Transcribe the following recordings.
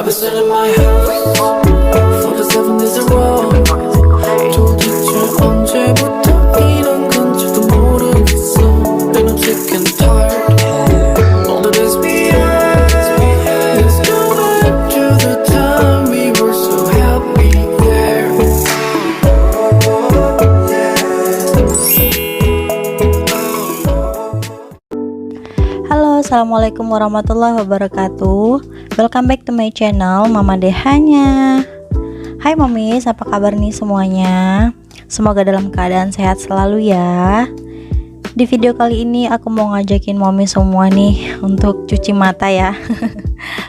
been selling my house for the 7 days in a row. 도대체 언제부터 이런 건지도 모르겠어. And I'm sick and tired. All the days we had. Let's go back to the time we were so happy there. Halo, assalamualaikum warahmatullahi wabarakatuh. Welcome back to my channel Mama Dehanya. Hai momis, apa kabar nih semuanya? Semoga dalam keadaan sehat selalu ya. Di video kali ini aku mau ngajakin momis semua nih untuk cuci mata ya.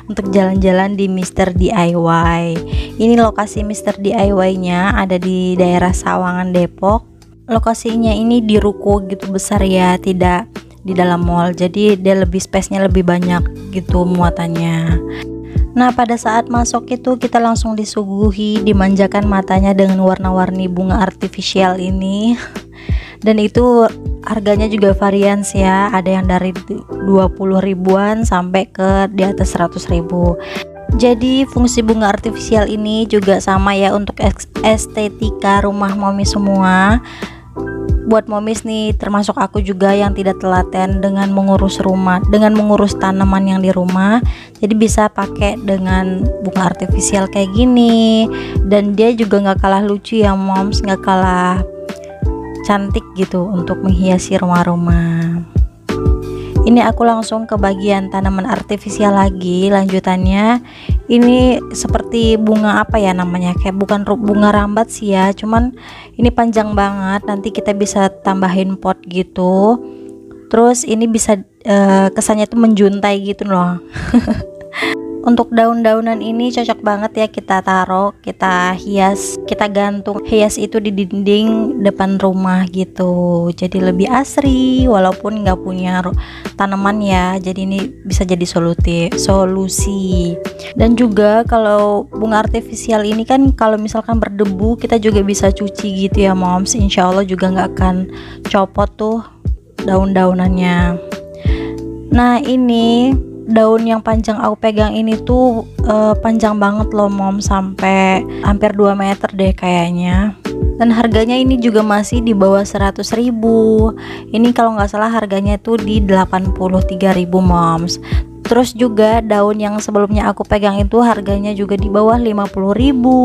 Untuk jalan-jalan di Mr. DIY. Ini lokasi Mr. DIY nya ada di daerah Sawangan, Depok. Lokasinya ini di ruko gitu besar ya, tidak di dalam mall, jadi dia lebih space-nya lebih banyak gitu muatannya. Nah, pada saat masuk itu kita langsung disuguhi, dimanjakan matanya dengan warna-warni bunga artifisial ini. Dan itu harganya juga varians ya, ada yang dari 20 ribuan sampai ke di atas 100 ribu. Jadi fungsi bunga artifisial ini juga sama ya untuk estetika rumah momis semua. Buat momis nih, termasuk aku juga yang tidak telaten dengan mengurus rumah, dengan mengurus tanaman yang di rumah, jadi bisa pakai dengan bunga artifisial kayak gini. Dan dia juga nggak kalah lucu ya moms, nggak kalah cantik gitu untuk menghiasi rumah-rumah. Ini aku langsung ke bagian tanaman artifisial lagi. Lanjutannya ini seperti bunga apa ya namanya, kayak bukan bunga rambat sih ya, cuman ini panjang banget, nanti kita bisa tambahin pot gitu. Terus ini bisa kesannya tuh menjuntai gitu loh. Untuk daun-daunan ini cocok banget ya kita taruh, kita hias, kita gantung hias itu di dinding depan rumah gitu. Jadi lebih asri walaupun nggak punya tanaman ya. Jadi ini bisa jadi solusi. Dan juga kalau bunga artifisial ini kan kalau misalkan berdebu kita juga bisa cuci gitu ya moms. Insya Allah juga nggak akan copot tuh daun-daunannya. Nah, ini daun yang panjang aku pegang ini tuh panjang banget loh mom, sampai hampir 2 meter deh kayaknya. Dan harganya ini juga masih di bawah 100 ribu. Ini kalau nggak salah harganya tuh di 83 ribu moms. Terus juga daun yang sebelumnya aku pegang itu harganya juga di bawah 50 ribu.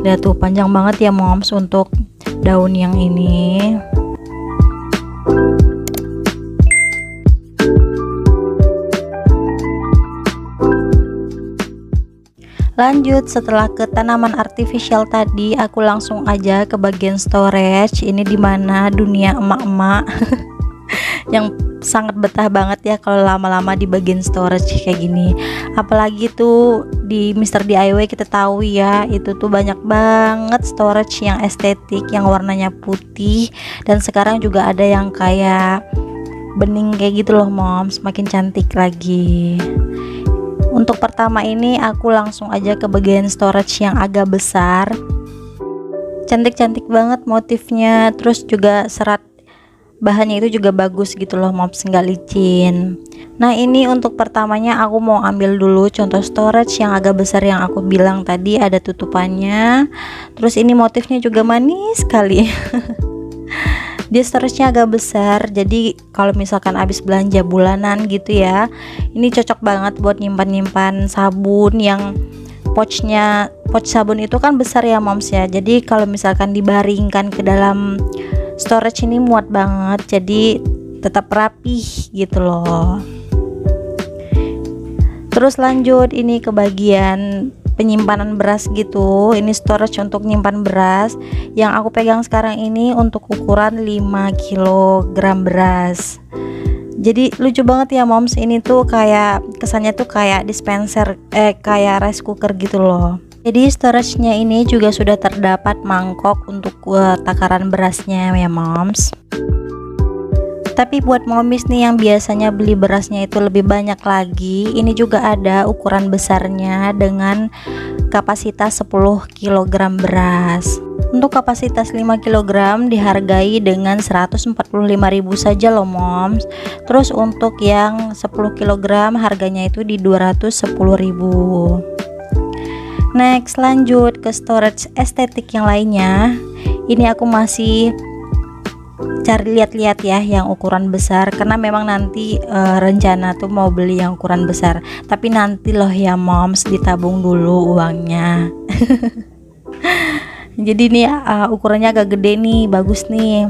Lihat tuh panjang banget ya moms untuk daun yang ini. Lanjut, setelah ke tanaman artifisial tadi, aku langsung aja ke bagian storage. Ini dimana dunia emak-emak yang sangat betah banget ya kalau lama-lama di bagian storage kayak gini. Apalagi tuh di Mr. DIY kita tahu ya, itu tuh banyak banget storage yang estetik, yang warnanya putih. Dan sekarang juga ada yang kayak bening kayak gitu loh moms, makin cantik lagi. Untuk pertama ini aku langsung aja ke bagian storage yang agak besar. Cantik-cantik banget motifnya, terus juga serat bahannya itu juga bagus gitu loh moms, nggak licin. Nah, ini untuk pertamanya aku mau ambil dulu contoh storage yang agak besar yang aku bilang tadi, ada tutupannya. Terus ini motifnya juga manis sekali. Dia storage-nya agak besar, jadi kalau misalkan habis belanja bulanan gitu ya, ini cocok banget buat nyimpan-nyimpan sabun yang pouch sabun itu kan besar ya moms ya. Jadi kalau misalkan dibaringkan ke dalam storage ini muat banget, jadi tetap rapih gitu loh. Terus lanjut ini ke bagian penyimpanan beras gitu. Ini storage untuk nyimpan beras. Yang aku pegang sekarang ini untuk ukuran 5 kg beras. Jadi lucu banget ya moms, ini tuh kayak kesannya tuh kayak dispenser, kayak rice cooker gitu loh. Jadi storage-nya ini juga sudah terdapat mangkok untuk takaran berasnya ya moms. Tapi buat momis nih yang biasanya beli berasnya itu lebih banyak lagi, ini juga ada ukuran besarnya dengan kapasitas 10 kg beras. Untuk kapasitas 5 kg dihargai dengan 145.000 saja loh moms. Terus untuk yang 10 kg harganya itu di 210.000. Next, lanjut ke storage estetik yang lainnya. Ini aku masih cari lihat-lihat ya yang ukuran besar, karena memang nanti rencana tuh mau beli yang ukuran besar, tapi nanti loh ya moms, ditabung dulu uangnya. Jadi nih ukurannya agak gede nih, bagus nih.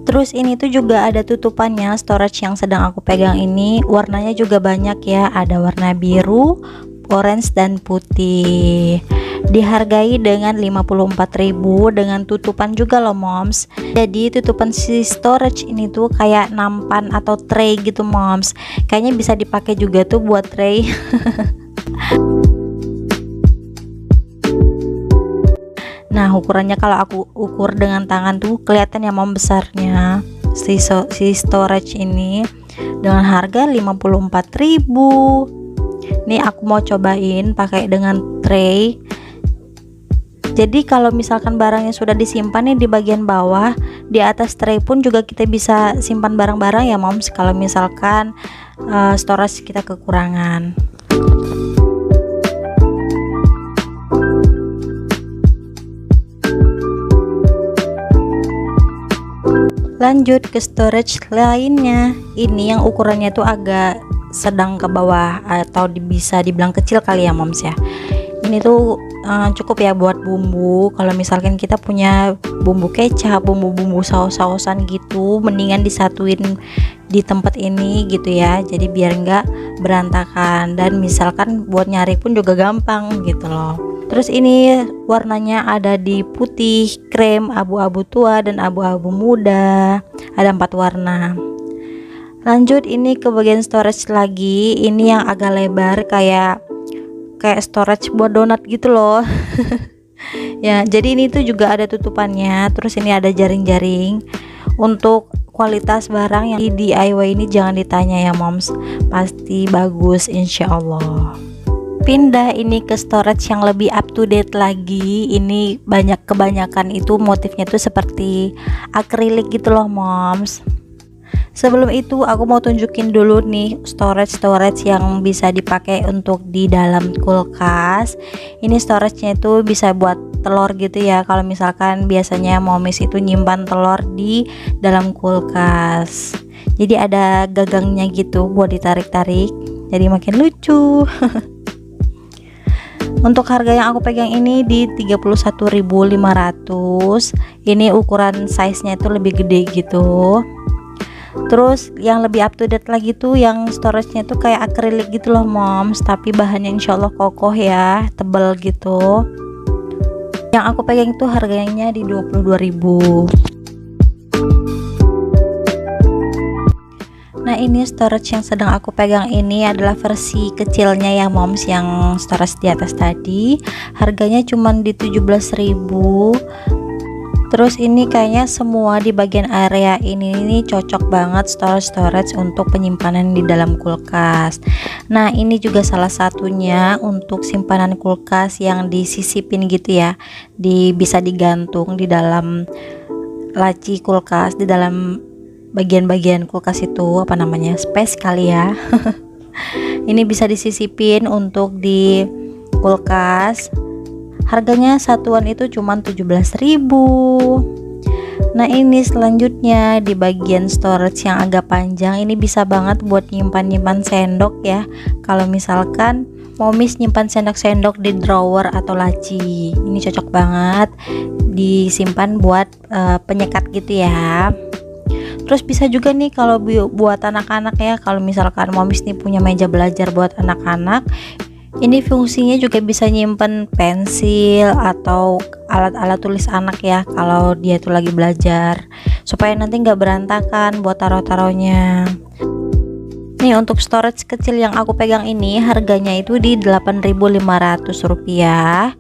Terus ini tuh juga ada tutupannya. Storage yang sedang aku pegang ini warnanya juga banyak ya, ada warna biru, orange dan putih. Dihargai dengan 54.000 dengan tutupan juga loh moms. Jadi tutupan si storage ini tuh kayak nampan atau tray gitu moms. Kayaknya bisa dipakai juga tuh buat tray. Nah, ukurannya kalau aku ukur dengan tangan tuh kelihatan ya mom besarnya si storage ini, dengan harga 54.000. Nih aku mau cobain pakai dengan tray. Jadi kalau misalkan barangnya sudah disimpan nih di bagian bawah, di atas tray pun juga kita bisa simpan barang-barang ya moms, kalau misalkan storage kita kekurangan. Lanjut ke storage lainnya. Ini yang ukurannya tuh agak sedang ke bawah atau bisa dibilang kecil kali ya moms ya. Ini tuh cukup ya buat bumbu. Kalau misalkan kita punya bumbu kecap, bumbu-bumbu saus-sausan gitu, mendingan disatuin di tempat ini gitu ya, jadi biar nggak berantakan, dan misalkan buat nyari pun juga gampang gitu loh. Terus ini warnanya ada di putih, krem, abu-abu tua, dan abu-abu muda. Ada 4 warna. Lanjut ini ke bagian storage lagi. Ini yang agak lebar kayak storage buat donat gitu loh. Ya, jadi ini tuh juga ada tutupannya. Terus ini ada jaring-jaring. Untuk kualitas barang yang di DIY ini jangan ditanya ya moms, pasti bagus insya Allah. Pindah ini ke storage yang lebih up to date lagi. Ini kebanyakan itu motifnya tuh seperti akrilik gitu loh moms. Sebelum itu aku mau tunjukin dulu nih storage yang bisa dipakai untuk di dalam kulkas. Ini storage-nya itu bisa buat telur gitu ya. Kalau misalkan biasanya momis itu nyimpan telur di dalam kulkas, jadi ada gagangnya gitu buat ditarik-tarik, jadi makin lucu. Untuk harga yang aku pegang ini di 31.500. Ini ukuran size-nya itu lebih gede gitu. Terus yang lebih up to date lagi tuh yang storage-nya tuh kayak akrilik gitu loh moms, tapi bahannya insya Allah kokoh ya, tebal gitu. Yang aku pegang itu harganya di 22.000. Nah, ini storage yang sedang aku pegang ini adalah versi kecilnya ya moms, yang storage di atas tadi. Harganya cuma di 17.000. Terus ini kayaknya semua di bagian area ini cocok banget storage untuk penyimpanan di dalam kulkas. Nah, ini juga salah satunya untuk simpanan kulkas yang disisipin gitu ya. Bisa digantung di dalam laci kulkas, di dalam bagian-bagian kulkas itu, apa namanya, space kali ya. Ini bisa disisipin untuk di kulkas. Harganya satuan itu cuma 17.000. Nah, ini selanjutnya di bagian storage yang agak panjang. Ini bisa banget buat nyimpan sendok ya. Kalau misalkan momis nyimpan sendok-sendok di drawer atau laci, ini cocok banget disimpan buat penyekat gitu ya. Terus bisa juga nih kalau buat anak-anak ya. Kalau misalkan momis nih punya meja belajar buat anak-anak, ini fungsinya juga bisa nyimpen pensil atau alat-alat tulis anak ya, kalau dia tuh lagi belajar, supaya nanti nggak berantakan buat taruh-taruhnya. Nih untuk storage kecil yang aku pegang ini harganya itu di 8.500 rupiah.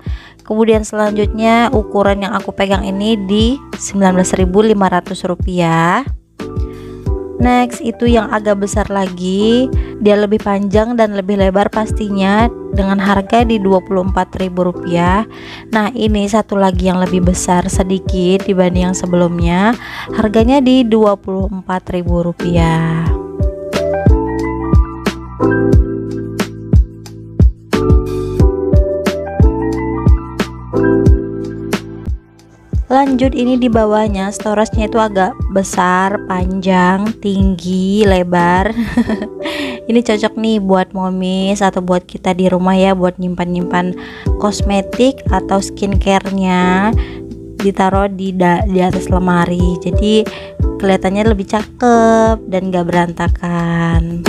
Kemudian selanjutnya ukuran yang aku pegang ini di 19.500 rupiah. Next itu yang agak besar lagi, dia lebih panjang dan lebih lebar pastinya, dengan harga di 24.000 rupiah. Nah, ini satu lagi yang lebih besar sedikit dibanding yang sebelumnya, harganya di 24.000 rupiah. Lanjut, ini di bawahnya storage-nya itu agak besar, panjang, tinggi, lebar. Ini cocok nih buat momis atau buat kita di rumah ya, buat nyimpan-nyimpan kosmetik atau skincare-nya, ditaruh di atas lemari. Jadi kelihatannya lebih cakep dan gak berantakan.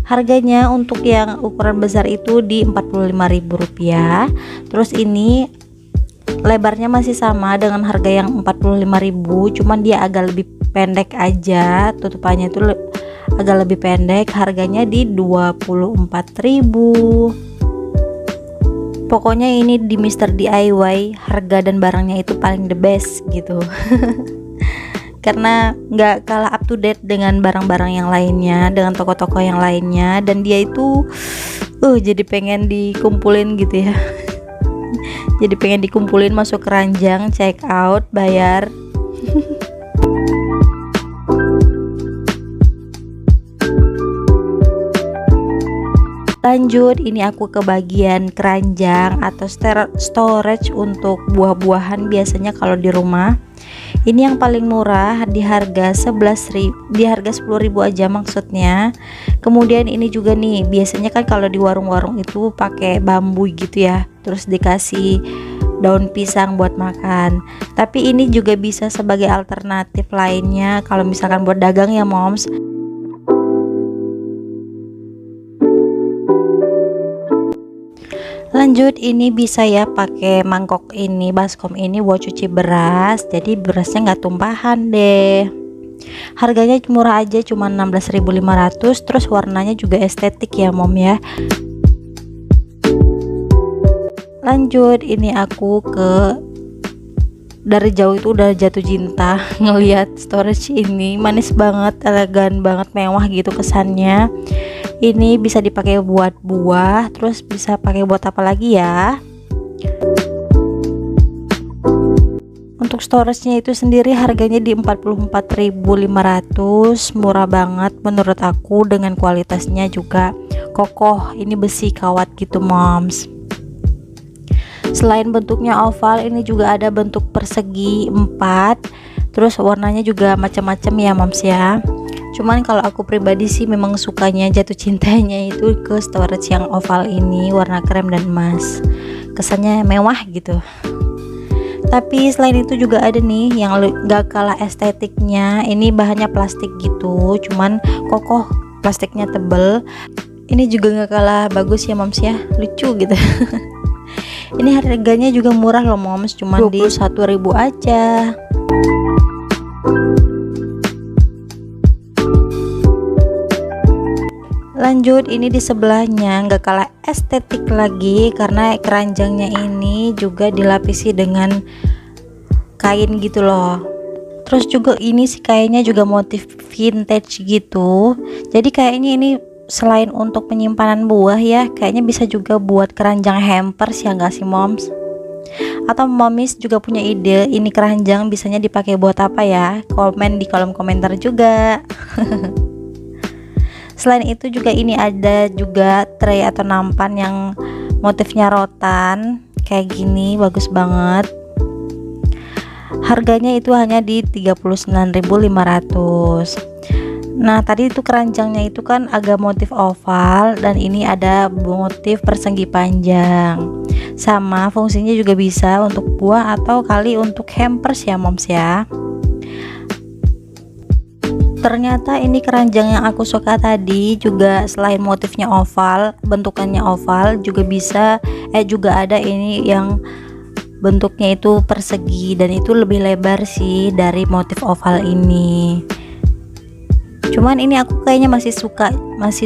Harganya untuk yang ukuran besar itu di Rp45.000. Terus ini lebarnya masih sama dengan harga yang Rp45.000, cuman dia agak lebih pendek aja, tutupannya itu agak lebih pendek. Harganya di Rp24.000. Pokoknya ini di Mr. DIY harga dan barangnya itu paling the best gitu. Karena nggak kalah up to date dengan barang-barang yang lainnya, dengan toko-toko yang lainnya, dan dia itu jadi pengen dikumpulin gitu ya. Jadi pengen dikumpulin, masuk keranjang, check out, bayar. Lanjut, ini aku ke bagian keranjang atau storage untuk buah-buahan biasanya kalau di rumah. Ini yang paling murah di harga 10.000 aja maksudnya. Kemudian ini juga nih, biasanya kan kalau di warung-warung itu pakai bambu gitu ya, terus dikasih daun pisang buat makan. Tapi ini juga bisa sebagai alternatif lainnya kalau misalkan buat dagang ya moms. Lanjut, ini bisa ya pakai mangkok ini, baskom ini buat cuci beras, jadi berasnya nggak tumpahan deh. Harganya murah aja, cuma 16.500. Terus warnanya juga estetik ya mom ya. Lanjut, ini aku dari jauh itu udah jatuh cinta ngelihat storage ini, manis banget, elegan banget, mewah gitu kesannya. Ini bisa dipakai buat buah, terus bisa pakai buat apa lagi ya. Untuk storage-nya itu sendiri harganya di 44.500, murah banget menurut aku, dengan kualitasnya juga kokoh. Ini besi kawat gitu moms. Selain bentuknya oval, ini juga ada bentuk persegi 4. Terus warnanya juga macam-macam ya moms ya. Cuman kalau aku pribadi sih memang sukanya, jatuh cintanya itu ke storage yang oval ini, warna krem dan emas. Kesannya mewah gitu. Tapi selain itu juga ada nih yang gak kalah estetiknya. Ini bahannya plastik gitu, cuman kokoh, plastiknya tebel. Ini juga gak kalah bagus ya moms ya, lucu gitu. Ini harganya juga murah loh moms, cuman di 21.000 aja. Lanjut, ini di sebelahnya nggak kalah estetik lagi, karena keranjangnya ini juga dilapisi dengan kain gitu loh. Terus juga ini sih kayaknya juga motif vintage gitu. Jadi kayaknya ini selain untuk penyimpanan buah ya, kayaknya bisa juga buat keranjang hampers ya nggak sih moms? Atau momis juga punya ide, ini keranjang bisanya dipakai buat apa ya? Komen di kolom komentar juga. Selain itu juga ini ada juga tray atau nampan yang motifnya rotan kayak gini, bagus banget. Harganya itu hanya di 39.500. Nah, tadi itu keranjangnya itu kan agak motif oval, dan ini ada motif persegi panjang. Sama fungsinya juga bisa untuk buah atau kali untuk hampers ya moms ya. Ternyata ini keranjang yang aku suka tadi juga selain motifnya oval, bentukannya oval, juga bisa juga ada ini yang bentuknya itu persegi, dan itu lebih lebar sih dari motif oval ini. Cuman ini aku kayaknya masih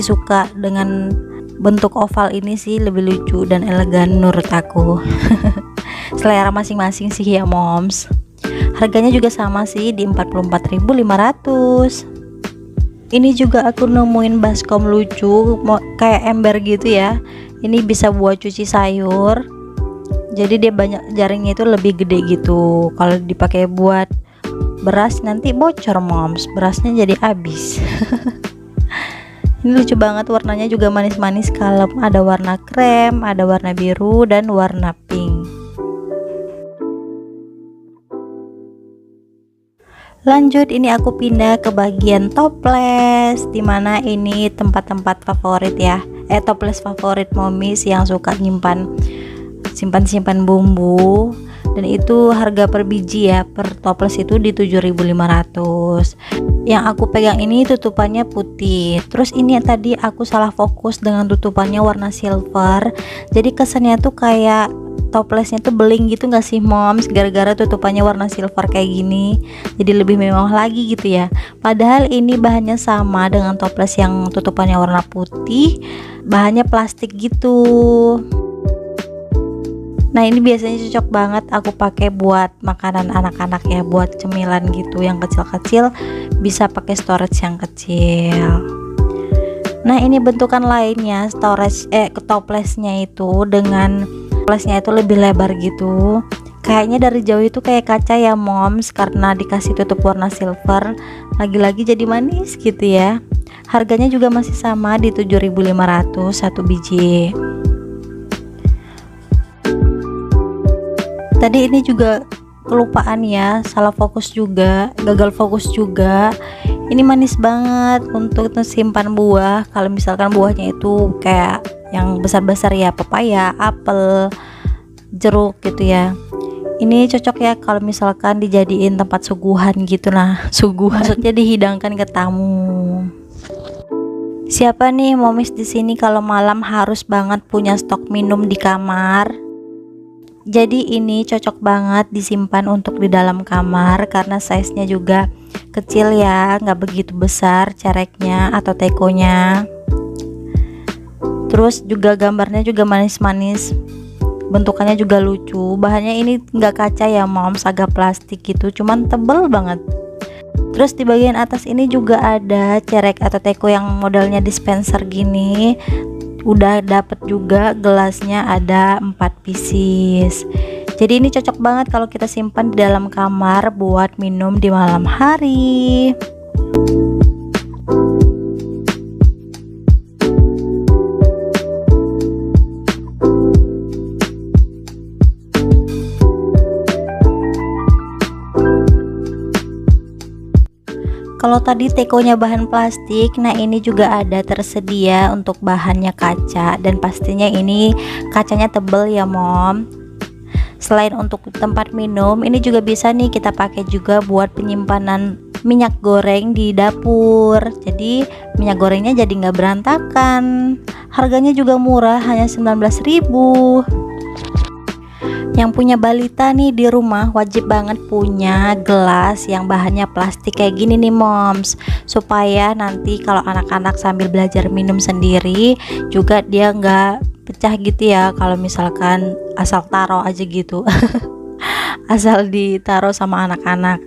suka dengan bentuk oval ini sih, lebih lucu dan elegan menurut aku. Selera masing-masing sih ya moms. Harganya juga sama sih di 44.500. Ini juga aku nemuin baskom lucu, kayak ember gitu ya. Ini bisa buat cuci sayur. Jadi dia banyak, jaringnya itu lebih gede gitu. Kalau dipakai buat beras nanti bocor moms, berasnya jadi habis. Ini lucu banget, warnanya juga manis-manis kalem. Ada warna krem, ada warna biru, dan warna pink. Lanjut, ini aku pindah ke bagian toples, dimana ini tempat-tempat favorit ya. Toples favorit momis yang suka simpan bumbu. Dan itu harga per biji ya, per toples itu di 7.500. Yang aku pegang ini tutupannya putih. Terus ini tadi aku salah fokus dengan tutupannya warna silver. Jadi kesannya tuh kayak toplesnya tuh beling gitu gak sih moms, gara-gara tutupannya warna silver kayak gini. Jadi lebih mewah lagi gitu ya. Padahal ini bahannya sama dengan toples yang tutupannya warna putih, bahannya plastik gitu. Nah, ini biasanya cocok banget aku pakai buat makanan anak-anak ya, buat cemilan gitu yang kecil-kecil, bisa pakai storage yang kecil. Nah, ini bentukan lainnya storage toplesnya itu dengan toplesnya itu lebih lebar gitu. Kayaknya dari jauh itu kayak kaca ya moms, karena dikasih tutup warna silver. Lagi-lagi jadi manis gitu ya. Harganya juga masih sama di 7.500 satu biji. Tadi ini juga kelupaan ya, salah fokus juga, gagal fokus juga. Ini manis banget untuk simpan buah. Kalau misalkan buahnya itu kayak yang besar-besar ya, pepaya, apel, jeruk gitu ya. Ini cocok ya kalau misalkan dijadiin tempat suguhan gitu. Nah, suguhan maksudnya dihidangkan ke tamu. Siapa nih momis di sini kalau malam harus banget punya stok minum di kamar? Jadi ini cocok banget disimpan untuk di dalam kamar karena size-nya juga kecil ya, nggak begitu besar cereknya atau tekonya. Terus juga gambarnya juga manis-manis, bentukannya juga lucu. Bahannya ini nggak kaca ya moms, agak plastik gitu, cuman tebel banget. Terus di bagian atas ini juga ada cerek atau teko yang modelnya dispenser gini. Udah dapet juga gelasnya, ada 4 pieces. Jadi ini cocok banget kalau kita simpan di dalam kamar buat minum di malam hari. Kalau tadi tekonya bahan plastik, nah ini juga ada tersedia untuk bahannya kaca, dan pastinya ini kacanya tebel ya mom. Selain untuk tempat minum, ini juga bisa nih kita pakai juga buat penyimpanan minyak goreng di dapur. Jadi minyak gorengnya jadi nggak berantakan. Harganya juga murah, hanya 19.000. Yang punya balita nih di rumah wajib banget punya gelas yang bahannya plastik kayak gini nih moms, supaya nanti kalau anak-anak sambil belajar minum sendiri juga dia nggak pecah gitu ya, kalau misalkan asal taruh aja gitu. Asal ditaruh sama anak-anak.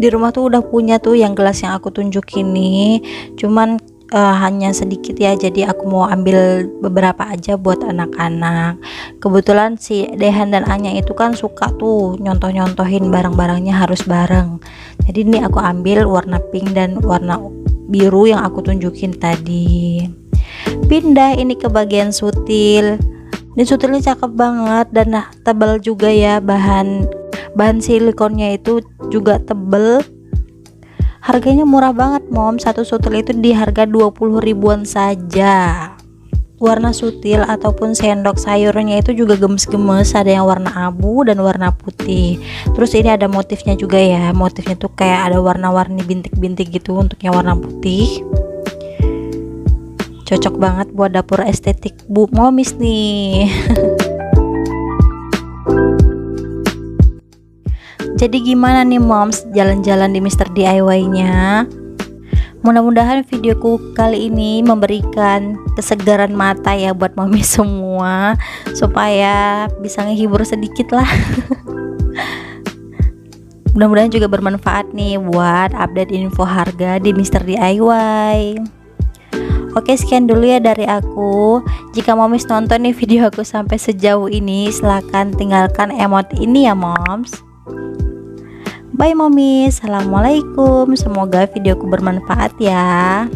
Di rumah tuh udah punya tuh yang gelas yang aku tunjukin nih, cuman hanya sedikit ya, jadi aku mau ambil beberapa aja buat anak-anak. Kebetulan si Dehan dan Anya itu kan suka tuh nyontoh-nyontohin barang-barangnya harus bareng. Jadi ini aku ambil warna pink dan warna biru yang aku tunjukin tadi. Pindah ini ke bagian sutil. Ini sutilnya cakep banget dan tebal juga ya, bahan silikonnya itu juga tebel. Harganya murah banget mom, satu sutil itu di harga 20 ribuan saja. Warna sutil ataupun sendok sayurnya itu juga gemes-gemes, ada yang warna abu dan warna putih. Terus ini ada motifnya juga ya, motifnya tuh kayak ada warna-warni bintik-bintik gitu untuk yang warna putih. Cocok banget buat dapur estetik bu momis nih. Jadi gimana nih moms jalan-jalan di Mr. DIY-nya? Mudah-mudahan videoku kali ini memberikan kesegaran mata ya buat mami semua, supaya bisa ngehibur sedikit lah. Mudah-mudahan juga bermanfaat nih buat update info harga di Mr. DIY. Oke, sekian dulu ya dari aku. Jika momis nonton nih video aku sampai sejauh ini, silahkan tinggalkan emot ini ya moms. Bye momis, assalamualaikum. Semoga videoku bermanfaat ya.